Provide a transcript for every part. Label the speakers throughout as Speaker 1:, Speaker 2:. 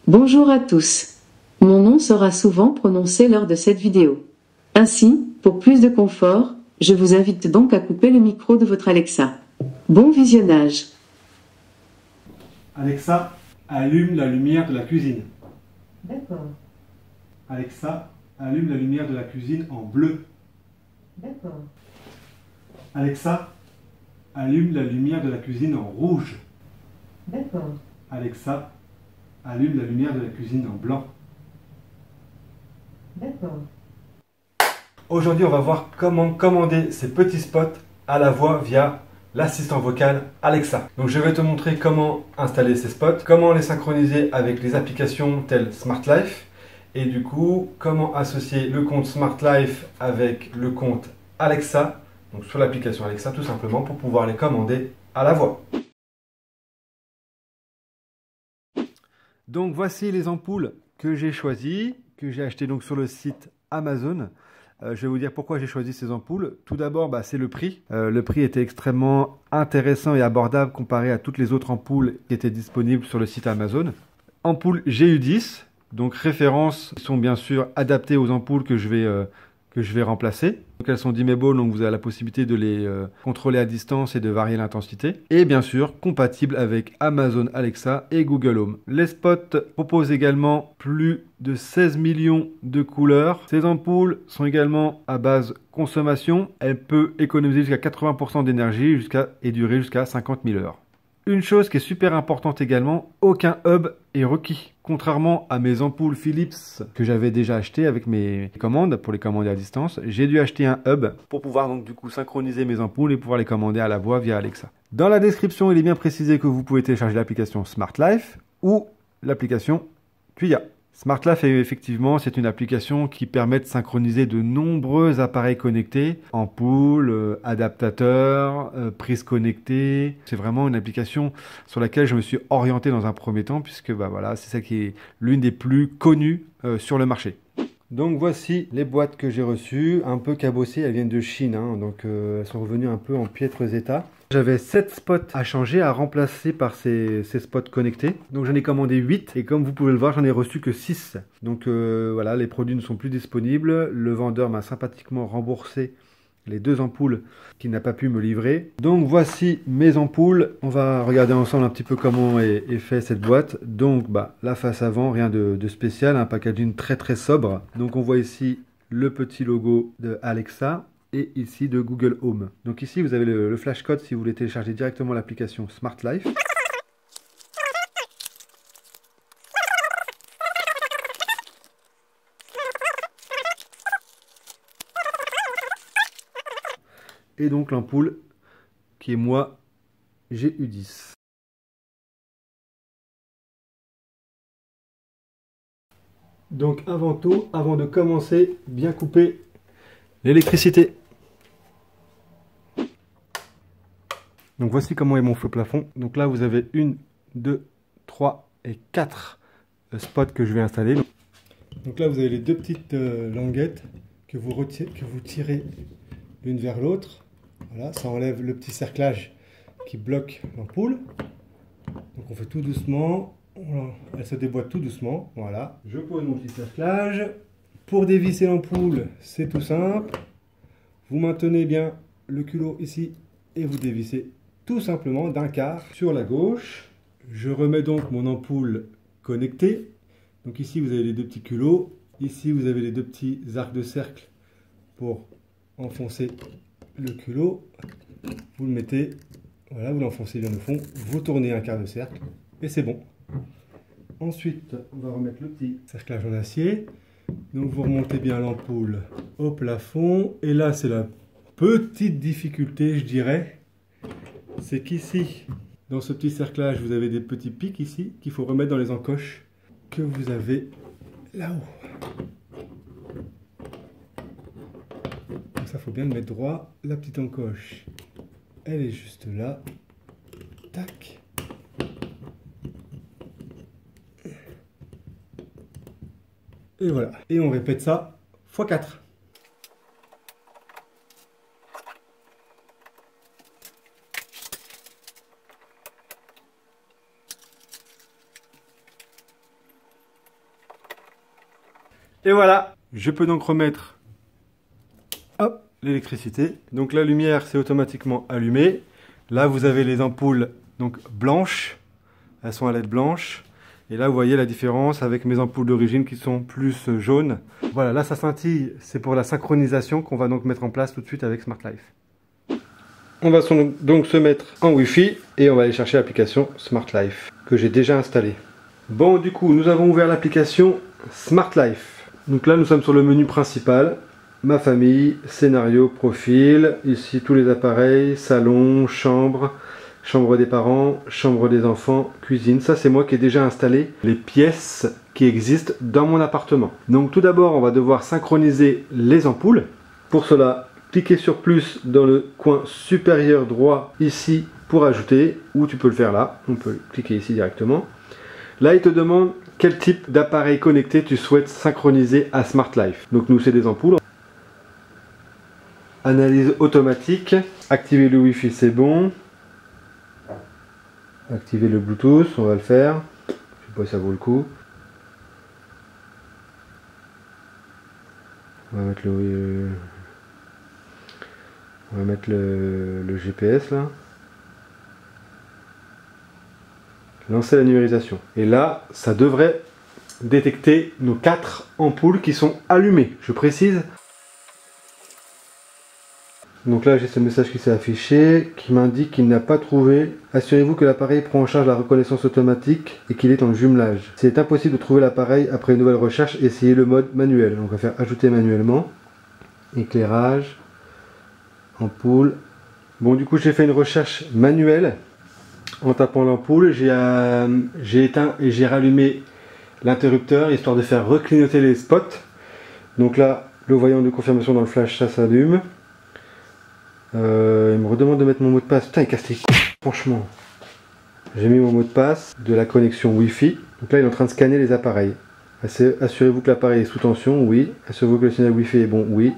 Speaker 1: Bonjour à tous. Mon nom sera souvent prononcé lors de cette vidéo. Ainsi, pour plus de confort, je vous invite donc à couper le micro de votre Alexa. Bon visionnage.
Speaker 2: Alexa, allume la lumière de la cuisine.
Speaker 1: D'accord,
Speaker 2: Alexa, allume la lumière de la cuisine en bleu.
Speaker 1: d'accord,
Speaker 2: Alexa, allume la lumière de la cuisine en rouge.
Speaker 1: d'accord,
Speaker 2: Alexa, allume la lumière de la cuisine en blanc.
Speaker 1: d'accord.
Speaker 2: Aujourd'hui, on va voir comment commander ces petits spots à la voix via l'assistant vocal Alexa. Donc, je vais te montrer comment installer ces spots, comment les synchroniser avec les applications telles Smart Life et du coup, comment associer le compte Smart Life avec le compte Alexa, donc sur l'application Alexa tout simplement pour pouvoir les commander à la voix. Donc, voici les ampoules que j'ai choisies, que j'ai achetées donc sur le site Amazon. Je vais vous dire pourquoi j'ai choisi ces ampoules. Tout d'abord, c'est le prix. Le prix était extrêmement intéressant et abordable comparé à toutes les autres ampoules qui étaient disponibles sur le site Amazon. Ampoules GU10, donc références sont bien sûr adaptées aux ampoules que je vais remplacer. Donc elles sont dimmable, donc vous avez la possibilité de les contrôler à distance et de varier l'intensité. Et bien sûr, compatible avec Amazon Alexa et Google Home. Les spots proposent également plus de 16 millions de couleurs. Ces ampoules sont également à base consommation. Elles peuvent économiser jusqu'à 80% d'énergie et durer jusqu'à 50 000 heures. Une chose qui est super importante également, aucun hub est requis. Contrairement à mes ampoules Philips que j'avais déjà achetées avec mes commandes, pour les commander à distance, j'ai dû acheter un hub pour pouvoir donc du coup synchroniser mes ampoules et pouvoir les commander à la voix via Alexa. Dans la description, il est bien précisé que vous pouvez télécharger l'application Smart Life ou l'application Tuya. Smart Life, effectivement, c'est une application qui permet de synchroniser de nombreux appareils connectés, ampoules, adaptateurs, prises connectées. C'est vraiment une application sur laquelle je me suis orienté dans un premier temps, puisque voilà, c'est ça qui est l'une des plus connues sur le marché. Donc voici les boîtes que j'ai reçues, un peu cabossées, elles viennent de Chine, donc elles sont revenues un peu en piètres états. J'avais 7 spots à changer, à remplacer par ces spots connectés. Donc j'en ai commandé 8 et comme vous pouvez le voir, j'en ai reçu que 6. Donc voilà, les produits ne sont plus disponibles. Le vendeur m'a sympathiquement remboursé les 2 ampoules qu'il n'a pas pu me livrer. Donc voici mes ampoules. On va regarder ensemble un petit peu comment est fait cette boîte. Donc la face avant, rien de spécial, un packaging très très sobre. Donc on voit ici le petit logo de Alexa et ici de Google Home. Donc ici vous avez le flash code si vous voulez télécharger directement l'application Smart Life. Et donc l'ampoule qui est moi GU10. Donc avant tout, avant de commencer, bien couper l'électricité. Donc voici comment est mon feu plafond. Donc là vous avez 1, 2, 3 et 4 spots que je vais installer. Donc là vous avez les 2 petites languettes que vous tirez l'une vers l'autre. Voilà, ça enlève le petit cerclage qui bloque l'ampoule. Donc on fait tout doucement. Voilà, elle se déboîte tout doucement. Voilà, je pose mon petit cerclage. Pour dévisser l'ampoule, c'est tout simple. Vous maintenez bien le culot ici et vous dévissez tout simplement d'un quart sur la gauche. Je remets donc mon ampoule connectée. Donc ici vous avez les 2 petits culots. Ici vous avez les 2 petits arcs de cercle pour enfoncer le culot. Vous le mettez, voilà, vous l'enfoncez bien au fond. Vous tournez un quart de cercle et c'est bon. Ensuite, on va remettre le petit cerclage en acier. Donc vous remontez bien l'ampoule au plafond. Et là, c'est la petite difficulté, je dirais. C'est qu'ici, dans ce petit cerclage, vous avez des petits pics ici qu'il faut remettre dans les encoches que vous avez là-haut. Donc ça, faut bien le mettre droit. La petite encoche, elle est juste là. Tac. Et voilà. Et on répète ça x4. Et voilà, je peux donc remettre l'électricité. Donc la lumière c'est automatiquement allumé. Là vous avez les ampoules donc blanches, elles sont à LED blanche. Et là vous voyez la différence avec mes ampoules d'origine qui sont plus jaunes. Voilà, là ça scintille, c'est pour la synchronisation qu'on va donc mettre en place tout de suite avec Smart Life. On va donc se mettre en Wi-Fi et on va aller chercher l'application Smart Life que j'ai déjà installée. Bon, du coup nous avons ouvert l'application Smart Life. Donc là nous sommes sur le menu principal. Ma famille, scénario, profil, ici tous les appareils, salon, chambre, chambre des parents, chambre des enfants, cuisine. Ça c'est moi qui ai déjà installé les pièces qui existent dans mon appartement. Donc tout d'abord on va devoir synchroniser les ampoules. Pour cela, cliquez sur plus dans le coin supérieur droit ici pour ajouter, ou tu peux le faire là, on peut cliquer ici directement. Là il te demande quel type d'appareil connecté tu souhaites synchroniser à Smart Life. Donc nous c'est des ampoules. Analyse automatique, activer le Wi-Fi c'est bon. Activer le Bluetooth, on va le faire. Je sais pas si ça vaut le coup. On va mettre le GPS là. Lancer la numérisation. Et là, ça devrait détecter nos 4 ampoules qui sont allumées. Je précise. Donc là j'ai ce message qui s'est affiché qui m'indique qu'il n'a pas trouvé. Assurez-vous que l'appareil prend en charge la reconnaissance automatique et qu'il est en jumelage. S'il est impossible de trouver l'appareil après une nouvelle recherche, essayez le mode manuel. Donc on va faire ajouter manuellement. Éclairage, ampoule. Bon du coup j'ai fait une recherche manuelle en tapant l'ampoule. J'ai éteint et j'ai rallumé l'interrupteur histoire de faire reclignoter les spots. Donc là le voyant de confirmation dans le flash ça s'allume. Il me redemande de mettre mon mot de passe. Putain, il casse les couilles, franchement. J'ai mis mon mot de passe de la connexion Wi-Fi. Donc là, il est en train de scanner les appareils. Assurez-vous que l'appareil est sous tension, oui. Assurez-vous que le signal Wi-Fi est bon, oui.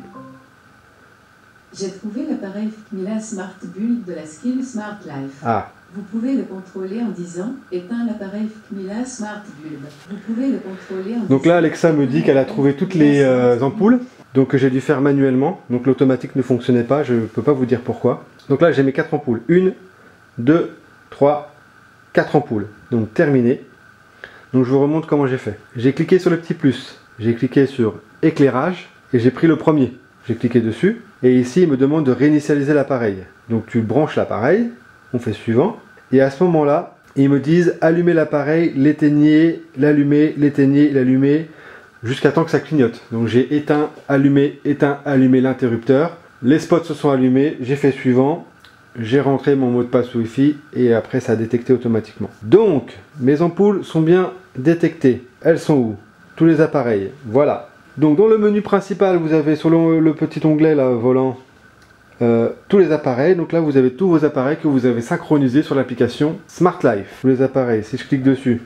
Speaker 1: J'ai trouvé l'appareil Fmila Smart Bulb de la Skill Smart Life.
Speaker 2: Ah.
Speaker 1: Vous pouvez le contrôler en disant « Éteins l'appareil Fmila Smart Bulb ». Vous pouvez le contrôler en
Speaker 2: Donc là, Alexa me dit qu'elle a trouvé toutes les ampoules. Donc j'ai dû faire manuellement, donc l'automatique ne fonctionnait pas, je ne peux pas vous dire pourquoi. Donc là j'ai mes 4 ampoules, 1, 2, 3, 4 ampoules, donc terminé. Donc je vous remontre comment j'ai fait. J'ai cliqué sur le petit plus, j'ai cliqué sur éclairage et j'ai pris le premier. J'ai cliqué dessus et ici il me demande de réinitialiser l'appareil. Donc tu branches l'appareil, on fait suivant et à ce moment-là ils me disent allumer l'appareil, l'éteignez, l'allumer, l'éteignez, l'allumer. Jusqu'à temps que ça clignote. Donc j'ai éteint, allumé l'interrupteur. Les spots se sont allumés, j'ai fait suivant. J'ai rentré mon mot de passe Wi-Fi et après ça a détecté automatiquement. Donc mes ampoules sont bien détectées. Elles sont où? Tous les appareils. Voilà. Donc dans le menu principal, vous avez sur le petit onglet là, volant, tous les appareils. Donc là vous avez tous vos appareils que vous avez synchronisés sur l'application Smart Life. Tous les appareils, si je clique dessus.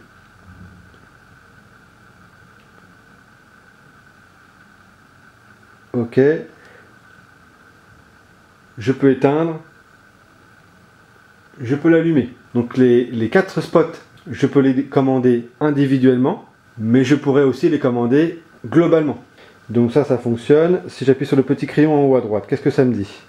Speaker 2: Ok, je peux éteindre, je peux l'allumer. Donc les 4 spots, je peux les commander individuellement, mais je pourrais aussi les commander globalement. Donc ça fonctionne. Si j'appuie sur le petit crayon en haut à droite, qu'est-ce que ça me dit?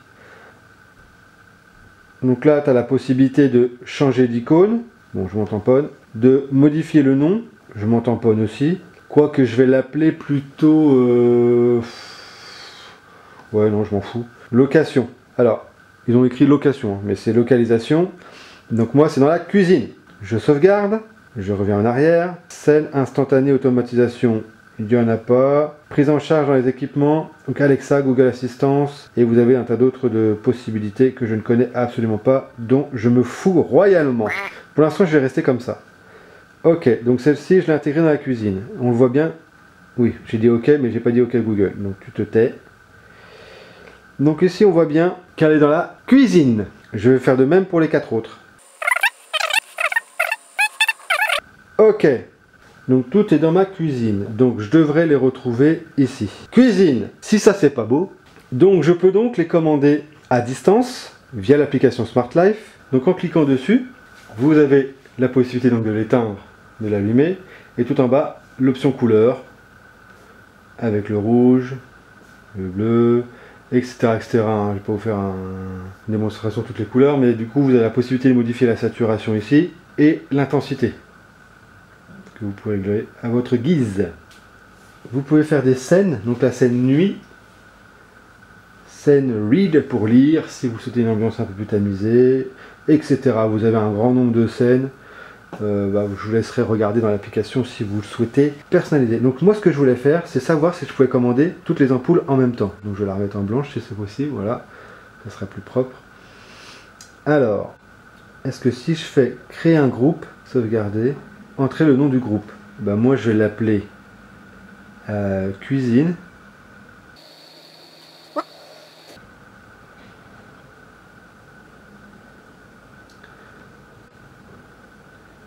Speaker 2: Donc là, tu as la possibilité de changer d'icône, bon je m'en tamponne, de modifier le nom, je m'en tamponne aussi, quoique je vais l'appeler plutôt... Ouais, non, je m'en fous. Location. Alors, ils ont écrit location, mais c'est localisation. Donc moi, c'est dans la cuisine. Je sauvegarde, je reviens en arrière. Scène instantanée, automatisation, il n'y en a pas. Prise en charge dans les équipements, donc Alexa, Google Assistance, et vous avez un tas d'autres de possibilités que je ne connais absolument pas, dont je me fous royalement. Pour l'instant, je vais rester comme ça. Ok, donc celle-ci, je l'ai intégrée dans la cuisine. On le voit bien. Oui, j'ai dit ok, mais j'ai pas dit ok Google. Donc tu te tais. Donc ici on voit bien qu'elle est dans la cuisine. Je vais faire de même pour les 4 autres. Ok. Donc tout est dans ma cuisine. Donc je devrais les retrouver ici. Cuisine. Si ça c'est pas beau. Donc je peux donc les commander à distance via l'application Smart Life. Donc en cliquant dessus, vous avez la possibilité donc de l'éteindre, de l'allumer. Et tout en bas, l'option couleur. avec le rouge, le bleu, etc. etc. Je ne vais pas vous faire une démonstration de toutes les couleurs, mais du coup vous avez la possibilité de modifier la saturation ici et l'intensité que vous pouvez régler à votre guise. Vous pouvez faire des scènes, donc la scène nuit, scène read pour lire si vous souhaitez une ambiance un peu plus tamisée, etc. Vous avez un grand nombre de scènes. Je vous laisserai regarder dans l'application si vous le souhaitez personnaliser. Donc moi ce que je voulais faire, c'est savoir si je pouvais commander toutes les ampoules en même temps. Donc je vais la remettre en blanche si c'est possible, voilà, ça sera plus propre. Alors, est-ce que si je fais créer un groupe, sauvegarder, entrer le nom du groupe, moi je vais l'appeler cuisine.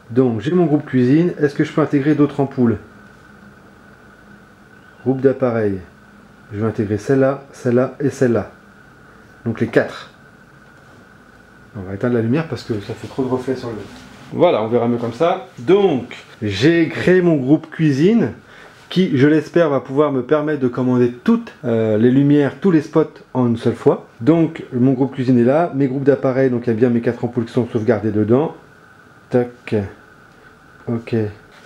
Speaker 2: Donc j'ai mon groupe cuisine, est-ce que je peux intégrer d'autres ampoules? Groupe d'appareils. Je vais intégrer celle-là, celle-là et celle-là. Donc les 4. On va éteindre la lumière parce que ça fait trop de reflets sur le... Voilà, on verra mieux comme ça. Donc, j'ai créé mon groupe cuisine qui, je l'espère, va pouvoir me permettre de commander toutes les lumières, tous les spots en une seule fois. Donc, mon groupe cuisine est là. Mes groupes d'appareils, donc il y a bien mes 4 ampoules qui sont sauvegardées dedans. Tac. Ok.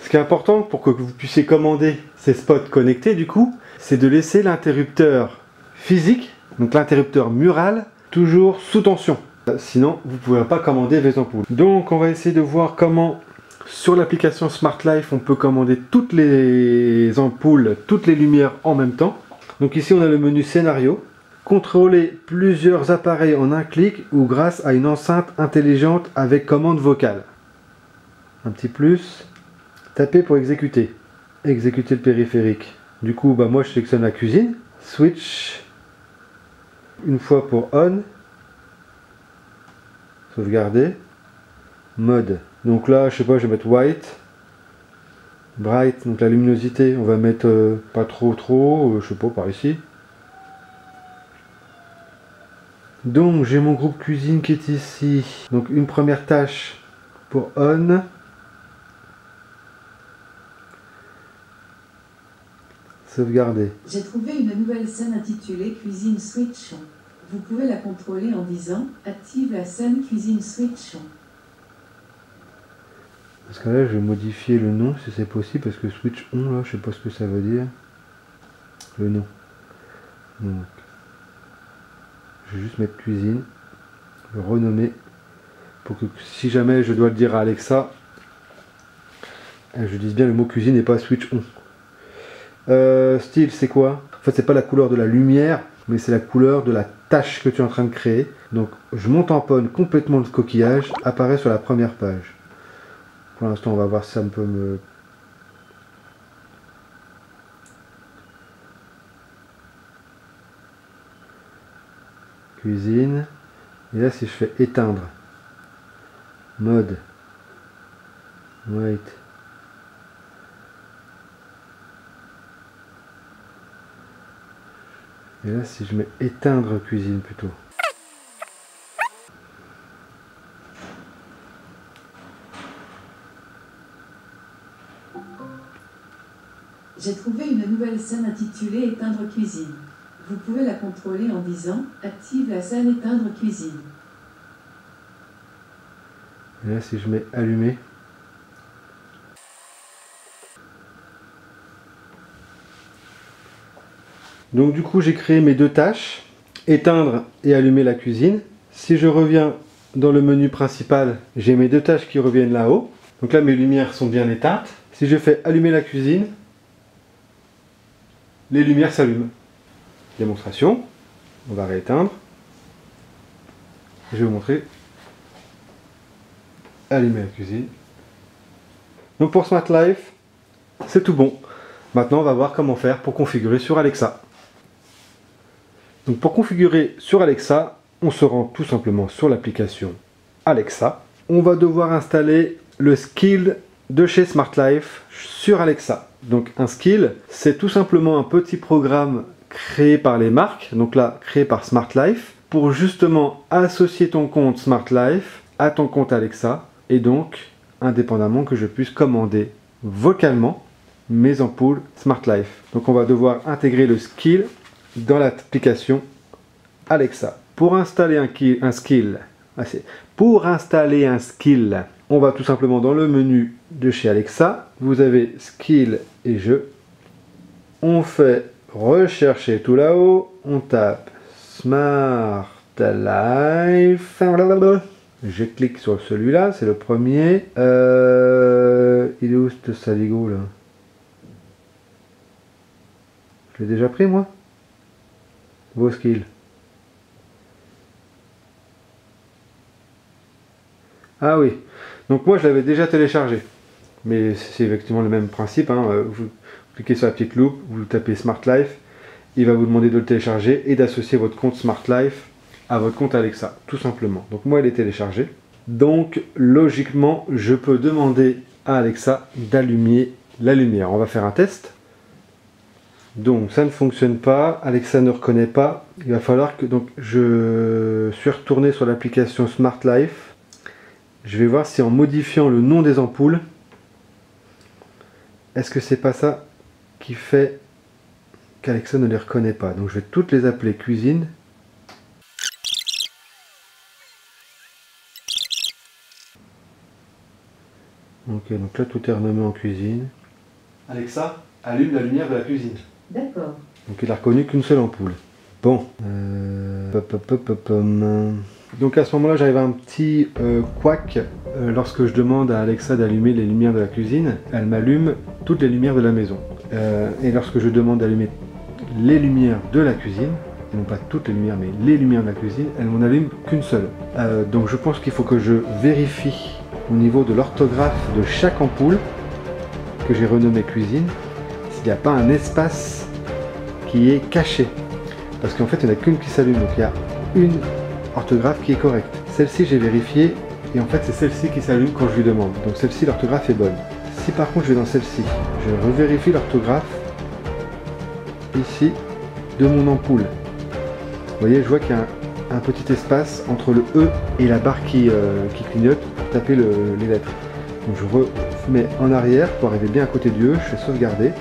Speaker 2: Ce qui est important pour que vous puissiez commander ces spots connectés, du coup, c'est de laisser l'interrupteur physique, donc l'interrupteur mural, toujours sous tension. Sinon, vous ne pourrez pas commander vos ampoules. Donc, on va essayer de voir comment, sur l'application Smart Life, on peut commander toutes les ampoules, toutes les lumières en même temps. Donc ici, on a le menu scénario. Contrôler plusieurs appareils en un clic ou grâce à une enceinte intelligente avec commande vocale. Un petit plus. Taper pour exécuter. Exécuter le périphérique. Du coup, moi je sélectionne la cuisine. Switch. Une fois pour on. Sauvegarder. Mode. Donc là, je sais pas, je vais mettre white. Bright, donc la luminosité, on va mettre pas trop, je sais pas, par ici. Donc j'ai mon groupe cuisine qui est ici. Donc une première tâche pour on. Sauvegarder.
Speaker 1: J'ai trouvé une nouvelle scène intitulée Cuisine Switch. Vous pouvez la contrôler en disant « Active la scène Cuisine Switch ».
Speaker 2: Parce que là, je vais modifier le nom si c'est possible, parce que Switch on, là, je sais pas ce que ça veut dire. Le nom. Donc, je vais juste mettre cuisine, le renommer, pour que si jamais je dois le dire à Alexa, je dise bien le mot cuisine et pas Switch on. Style, c'est quoi? En fait, c'est pas la couleur de la lumière, mais c'est la couleur de la tâche que tu es en train de créer. Donc, je monte en tamponne complètement le coquillage, apparaît sur la première page. Pour l'instant, on va voir si ça peut me... Cuisine. Et là, si je fais éteindre, mode, white. Et là, si je mets éteindre cuisine plutôt.
Speaker 1: J'ai trouvé une nouvelle scène intitulée Éteindre cuisine. Vous pouvez la contrôler en disant « Active la scène Éteindre cuisine ».
Speaker 2: Et là, si je mets allumer. Donc du coup, j'ai créé mes deux tâches, éteindre et allumer la cuisine. Si je reviens dans le menu principal, j'ai mes deux tâches qui reviennent là-haut. Donc là, mes lumières sont bien éteintes. Si je fais allumer la cuisine, les lumières s'allument. Démonstration, on va rééteindre. Je vais vous montrer. Allumer la cuisine. Donc pour Smart Life, c'est tout bon. Maintenant, on va voir comment faire pour configurer sur Alexa. Donc pour configurer sur Alexa, on se rend tout simplement sur l'application Alexa. On va devoir installer le skill de chez Smart Life sur Alexa. Donc un skill, c'est tout simplement un petit programme créé par les marques, donc là créé par Smart Life, pour justement associer ton compte Smart Life à ton compte Alexa, et donc indépendamment que je puisse commander vocalement mes ampoules Smart Life. Donc on va devoir intégrer le skill dans l'application Alexa. Pour installer un skill, on va tout simplement dans le menu de chez Alexa. Vous avez skill et jeu. On fait rechercher tout là-haut. On tape Smart Life. Je clique sur celui-là, c'est le premier. Il est où ce saligo là? Je l'ai déjà pris moi? Vos skills. Ah oui, donc moi je l'avais déjà téléchargé. Mais c'est effectivement le même principe. Hein. Vous cliquez sur la petite loupe, vous tapez Smart Life. Il va vous demander de le télécharger et d'associer votre compte Smart Life à votre compte Alexa, tout simplement. Donc moi il est téléchargé. Donc logiquement je peux demander à Alexa d'allumer la lumière. On va faire un test. Donc ça ne fonctionne pas, Alexa ne reconnaît pas. Il va falloir que donc je suis retourné sur l'application Smart Life. Je vais voir si en modifiant le nom des ampoules, est-ce que c'est pas ça qui fait qu'Alexa ne les reconnaît pas. Donc je vais toutes les appeler cuisine. Ok, donc là tout est renommé en cuisine. Alexa, allume la lumière de la cuisine.
Speaker 1: D'accord.
Speaker 2: Donc il a reconnu qu'une seule ampoule. Bon. Donc à ce moment-là, j'arrive à un petit couac. Lorsque je demande à Alexa d'allumer les lumières de la cuisine, elle m'allume toutes les lumières de la maison. Et lorsque je demande d'allumer les lumières de la cuisine, non pas toutes les lumières, mais les lumières de la cuisine, elle m'en allume qu'une seule. Donc je pense qu'il faut que je vérifie au niveau de l'orthographe de chaque ampoule que j'ai renommé cuisine, s'il n'y a pas un espace qui est caché. Parce qu'en fait, il n'y en a qu'une qui s'allume, donc il y a une orthographe qui est correcte. Celle-ci, j'ai vérifié, et en fait, c'est celle-ci qui s'allume quand je lui demande. Donc celle-ci, l'orthographe est bonne. Si par contre, je vais dans celle-ci, je revérifie l'orthographe, ici, de mon ampoule. Vous voyez, je vois qu'il y a un petit espace entre le E et la barre qui clignote pour taper les lettres. Donc je remets en arrière pour arriver bien à côté du E, je fais sauvegarder,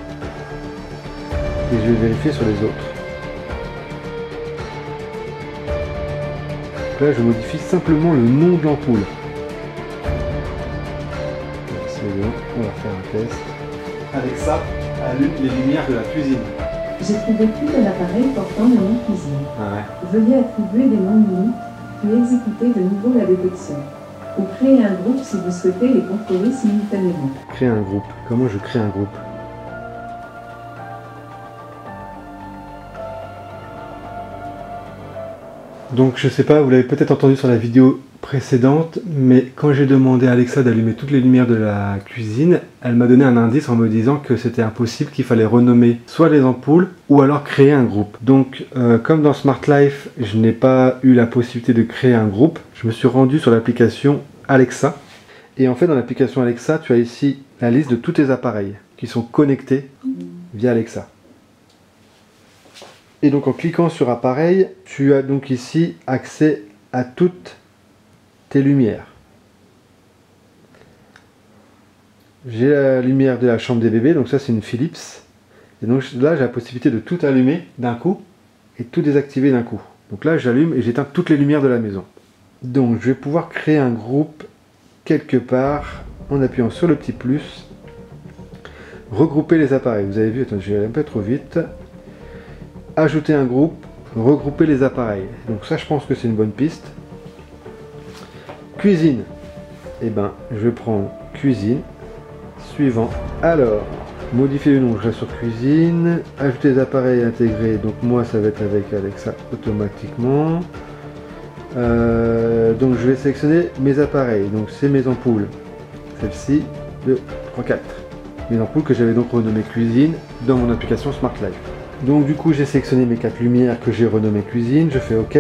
Speaker 2: et je vais vérifier sur les autres. Là, je modifie simplement le nom de l'ampoule. C'est bon, on va faire un test. Alexa, allume les lumières de la cuisine.
Speaker 1: J'ai trouvé plus d'un appareil portant le nom cuisine.
Speaker 2: Ah ouais.
Speaker 1: Veuillez attribuer des noms uniques, puis exécuter de nouveau la détection. Ou créer un groupe si vous souhaitez les contrôler simultanément.
Speaker 2: Créer un groupe. Comment je crée un groupe? Donc je sais pas, vous l'avez peut-être entendu sur la vidéo précédente, mais quand j'ai demandé à Alexa d'allumer toutes les lumières de la cuisine, elle m'a donné un indice en me disant que c'était impossible, qu'il fallait renommer soit les ampoules ou alors créer un groupe. Donc comme dans Smart Life, je n'ai pas eu la possibilité de créer un groupe, je me suis rendu sur l'application Alexa. Et en fait dans l'application Alexa, tu as ici la liste de tous tes appareils qui sont connectés via Alexa. Et donc en cliquant sur appareil, tu as donc ici accès à toutes tes lumières. J'ai la lumière de la chambre des bébés, donc ça c'est une Philips. Et donc là j'ai la possibilité de tout allumer d'un coup et tout désactiver d'un coup. Donc là j'allume et j'éteins toutes les lumières de la maison. Donc je vais pouvoir créer un groupe quelque part en appuyant sur le petit plus. Regrouper les appareils. Vous avez vu, attends, je vais aller un peu trop vite. Ajouter un groupe, regrouper les appareils. Donc ça je pense que c'est une bonne piste. Cuisine. Et ben je vais prendre cuisine. Suivant. Alors, modifier le nom, je reste sur cuisine. Ajouter les appareils intégrés. Donc moi ça va être avec Alexa automatiquement. Donc je vais sélectionner mes appareils. Donc c'est mes ampoules. Celle-ci, 2, 3, 4. Mes ampoules que j'avais donc renommées cuisine dans mon application Smart Life. Donc du coup j'ai sélectionné mes 4 lumières que j'ai renommées cuisine, je fais OK.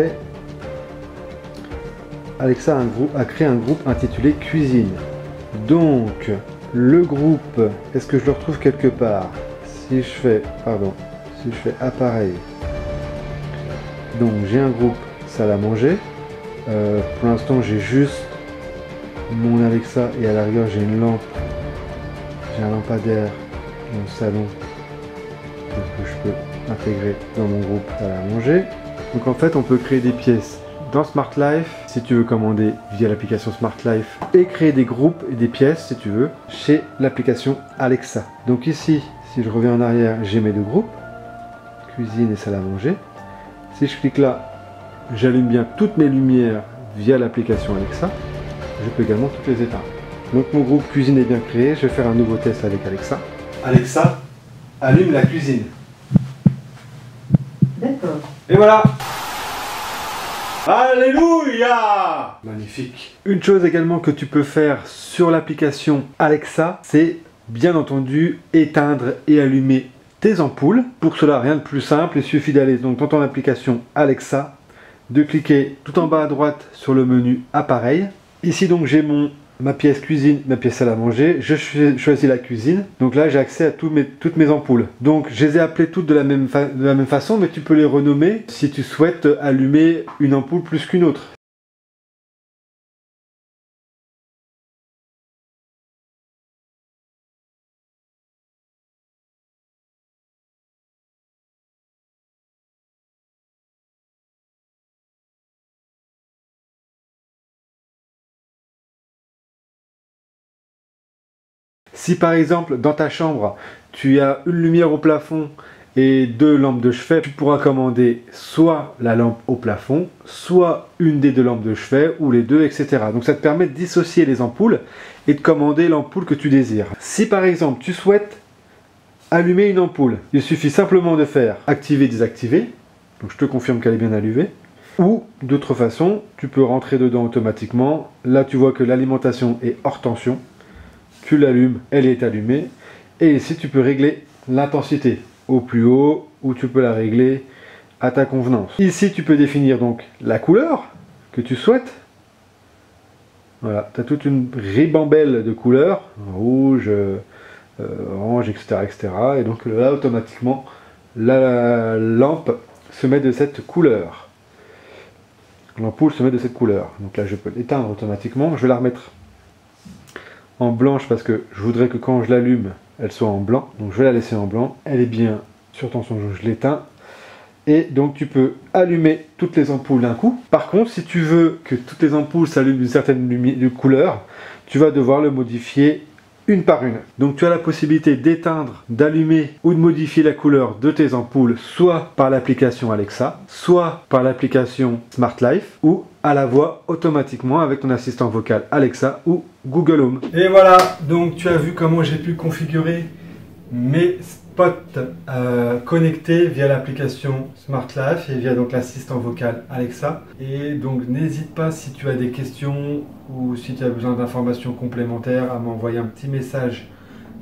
Speaker 2: Alexa a créé un groupe intitulé cuisine. Donc le groupe, est-ce que je le retrouve quelque part? Si je fais appareil, donc j'ai un groupe salle à manger. Pour l'instant j'ai juste mon Alexa et à la rigueur j'ai une lampe, j'ai un lampadaire mon salon que je peux intégrer dans mon groupe salle à manger. Donc en fait on peut créer des pièces dans Smart Life si tu veux commander via l'application Smart Life et créer des groupes et des pièces si tu veux chez l'application Alexa. Donc ici, si je reviens en arrière, j'ai mes deux groupes, cuisine et salle à manger. Si je clique là, j'allume bien toutes mes lumières via l'application Alexa. Je peux également toutes les éteindre. Donc mon groupe cuisine est bien créé, je vais faire un nouveau test avec Alexa. Alexa, allume la cuisine.
Speaker 1: D'accord.
Speaker 2: Et voilà! Alléluia! Magnifique. Une chose également que tu peux faire sur l'application Alexa, c'est bien entendu éteindre et allumer tes ampoules. Pour cela, rien de plus simple, il suffit d'aller donc dans ton application Alexa, de cliquer tout en bas à droite sur le menu appareil. Ici donc j'ai ma pièce cuisine, ma pièce salle à manger, je choisis la cuisine, donc là j'ai accès à toutes mes ampoules. Donc je les ai appelées toutes de la même façon, mais tu peux les renommer si tu souhaites allumer une ampoule plus qu'une autre. Si par exemple dans ta chambre tu as une lumière au plafond et deux lampes de chevet, tu pourras commander soit la lampe au plafond, soit une des deux lampes de chevet, ou les deux, etc. Donc ça te permet de dissocier les ampoules et de commander l'ampoule que tu désires. Si par exemple tu souhaites allumer une ampoule, il suffit simplement de faire activer, désactiver. Donc je te confirme qu'elle est bien allumée. Ou d'autre façon, tu peux rentrer dedans automatiquement. Là tu vois que l'alimentation est hors tension. Tu l'allumes, elle est allumée. Et ici tu peux régler l'intensité au plus haut, ou tu peux la régler à ta convenance. Ici tu peux définir donc la couleur que tu souhaites. Voilà, tu as toute une ribambelle de couleurs, rouge, orange, etc., etc. Et donc là automatiquement la lampe se met de cette couleur. L'ampoule se met de cette couleur. Donc là je peux l'éteindre automatiquement. Je vais la remettre en blanche parce que je voudrais que quand je l'allume elle soit en blanc, donc je vais la laisser en blanc. Elle est bien sur tension, je l'éteins. Et donc tu peux allumer toutes les ampoules d'un coup. Par contre, si tu veux que toutes les ampoules s'allument d'une certaine couleur, tu vas devoir le modifier une par une. Donc tu as la possibilité d'éteindre, d'allumer ou de modifier la couleur de tes ampoules, soit par l'application Alexa, soit par l'application Smart Life, ou à la voix automatiquement avec ton assistant vocal Alexa ou Google Home. Et voilà, donc tu as vu comment j'ai pu configurer mes spots connectés via l'application Smart Life et via donc l'assistant vocal Alexa. Et donc n'hésite pas, si tu as des questions ou si tu as besoin d'informations complémentaires, à m'envoyer un petit message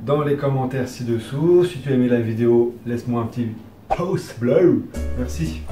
Speaker 2: dans les commentaires ci-dessous. Si tu as aimé la vidéo, laisse-moi un petit pouce bleu. Merci.